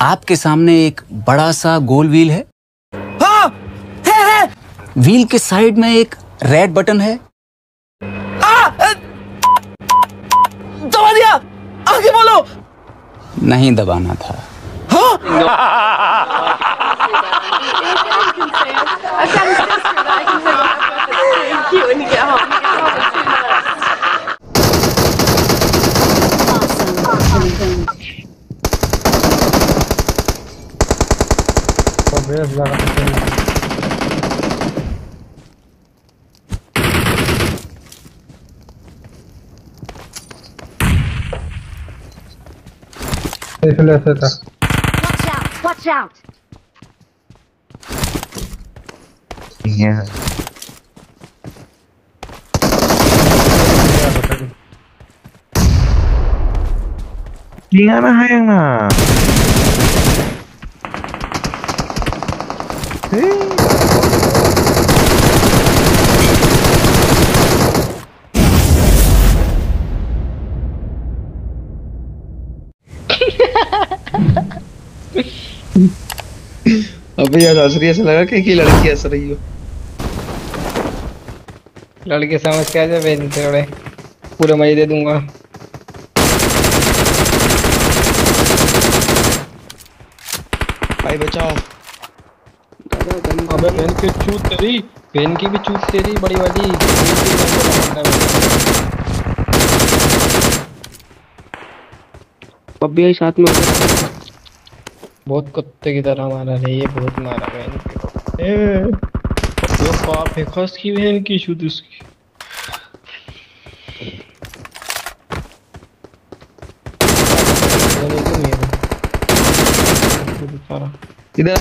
आपके सामने एक बड़ा सा गोल व्हील है। हाँ, है। व्हील के साइड में एक रेड बटन है। दबा दिया, आगे बोलो। नहीं दबाना था। हाँ? Watch out! Yeah. Gimana hayangna? अबे यार हंस रही है, ऐसा लगा कि लड़की हंस रही हो। लड़के समझ के आ जाए बेन थोड़े पूरे मजे दे दूंगा। भाई बचाओ। अबे बेन की चूत तेरी, बेन की भी चूत तेरी बड़ी वाली। पब्बी आई साथ में बहुत कुत्ते की तरह मारा रे, ये बहुत मारा बेन के। जो पाप है खस की बहन की चूत उसकी। इधर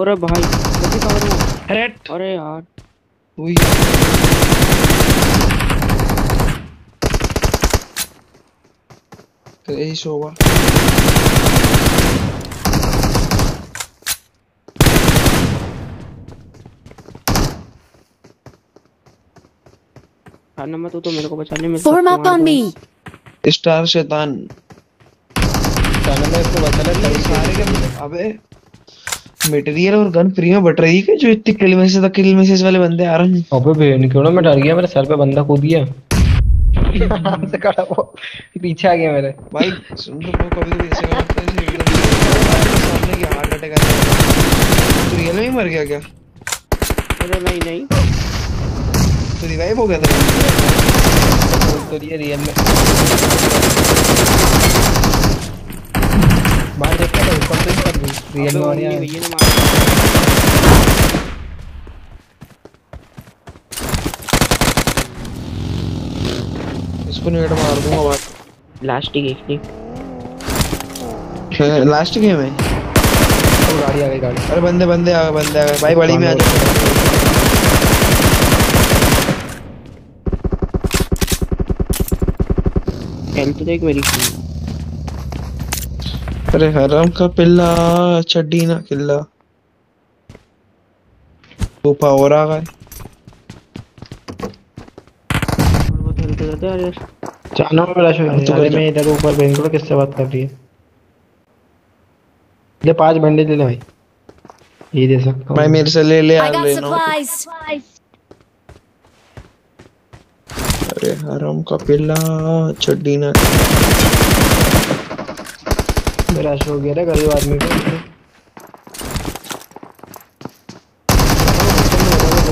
अरे भाई रेड। अरे यार वही तो यही शो हुआ। खाना मत, तो मेरे को बचाने में Form up on me. Star शैतान खाना में इसको बचा ले सारे के। अबे मटेरियल और गन फ्री में बट रही है जो इतनी किल मैसेज वाले बंदे आ रहे हैं। अबे बेन क्यों ना, मैं डर गया, मेरे सर पे बंदा कूद गया। से खड़ा वो पीछे आ गया मेरे। भाई सुन तो कभी ऐसे करते हैं एकदम सामने की हार्ट अटैक आ गया। तू रियल में ही मर गया क्या? अरे नहीं तो रिवाइव हो गया था तो ये रियल में बाहर देखा था ऊपर से कर रियल में आ भैया ने मारा। इसको नेट मार दूंगा बात। लास्ट ही एक लास्ट गेम है। तो गाड़ी आ गई गाड़ी। अरे बंदे आ गए भाई, बड़ी में आ जाओ। हेल्थ देख मेरी। अरे हराम का पिल्ला चड्डी ना किल्ला तो पावर आ गए। चाना में रश हो गया। मैं इधर ऊपर बैंगलोर किससे बात कर रही है? ले 5 बैंडेज ले ले भाई, ये दे सकता हूं भाई मेरे से ले I यार, got लेना हो। supplies. अरे हराम का पिल्ला चड्डी ना। मेरा रश हो गया रे गरीब आदमी को।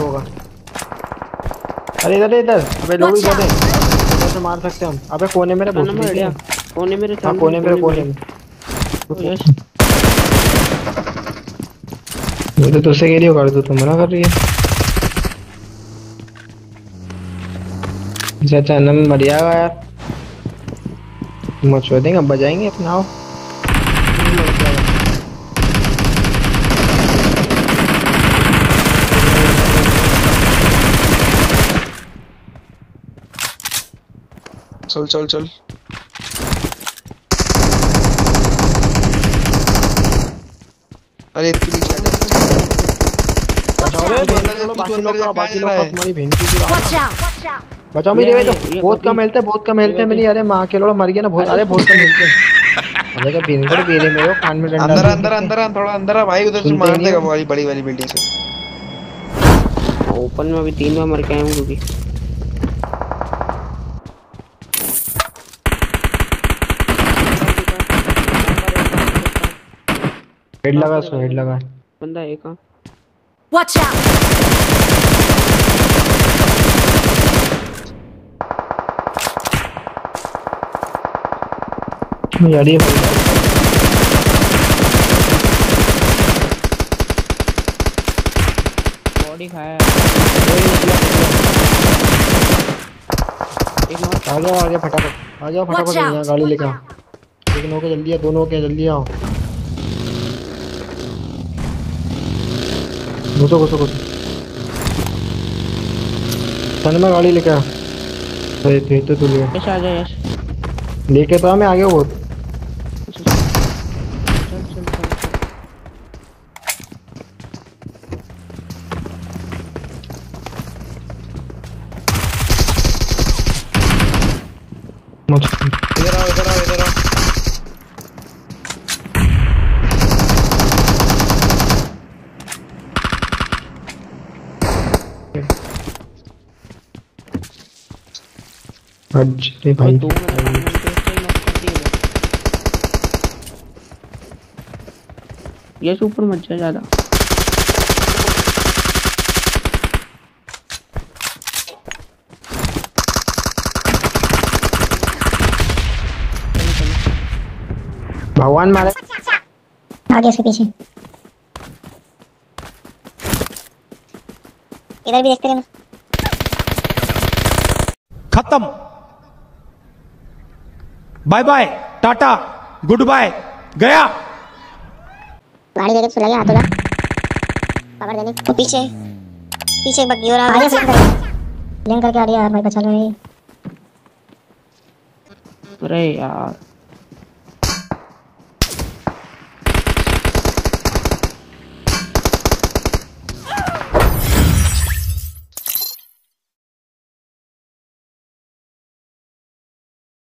होगा। अरे इधर अबे लोग ही कहते हैं इधर से मार सकते हम। अबे कोने मेरे कोने मेरे कोने में मैं तो तुझसे कह रही हूँ कर दो, तुम मना कर रही है। अच्छा नम मर जाएगा यार, मत छोड़ देंगे, अब बजाएंगे अपना। आओ चल अरे इतनी भी क्या बचाओ रे तू अंदर चलो तू बाकी अंदर लोग का जा, बाकी कहाँ लोग जा का रहा है? तुम्हारी बहन की Watch out! Watch out! बचाओ मुझे ये तो बहुत कम हेल्थ है, बहुत कम हेल्थ है मेरी। अरे माँ के लोड़ा मर गया ना बहुत, अरे बहुत कम हेल्थ है। अरे का बिनगड़ बेरे मेरे को कान में डंडा अंदर दे अंदर के। अंदर आ, थोड़ा अंदर आ भाई, उधर से सुनते ही मार नहीं देगा हो। बड़ी बड़ी वाली बिल्डिंग से। ओपन में अभी 3 बार मर के आया हूँ क्योंकि हेड लगा उसको, हेड लगा। बंदा एक हाँ Watch out! यार ये बॉडी खाया एक नॉक आ जाओ फटाफट, आ जाओ Watch फटाफट यहाँ out! गाड़ी लेके आओ। एक नो के जल्दी है, दोनों के जल्दी आओ। घुसो घुसो घुसो, सन में गाड़ी लेके आ। अरे थे तो तुझे यश आ जा यश लेके तो आ, मैं आगे बहुत। चल चल चल चल इधर आओ इधर आओ इधर आओ। अरे भाई तू यश ऊपर मत जा ज्यादा भगवान मारे। आगे उसके पीछे इधर भी देखते रहना। खत्म, बाय बाय टाटा गुड बाय गया। गाड़ी लेके चला गया हाथों का पकड़ देने तो पीछे पीछे बग्गी और आगे लेन करके आ रही है यार भाई, बचा लो ये। अरे यार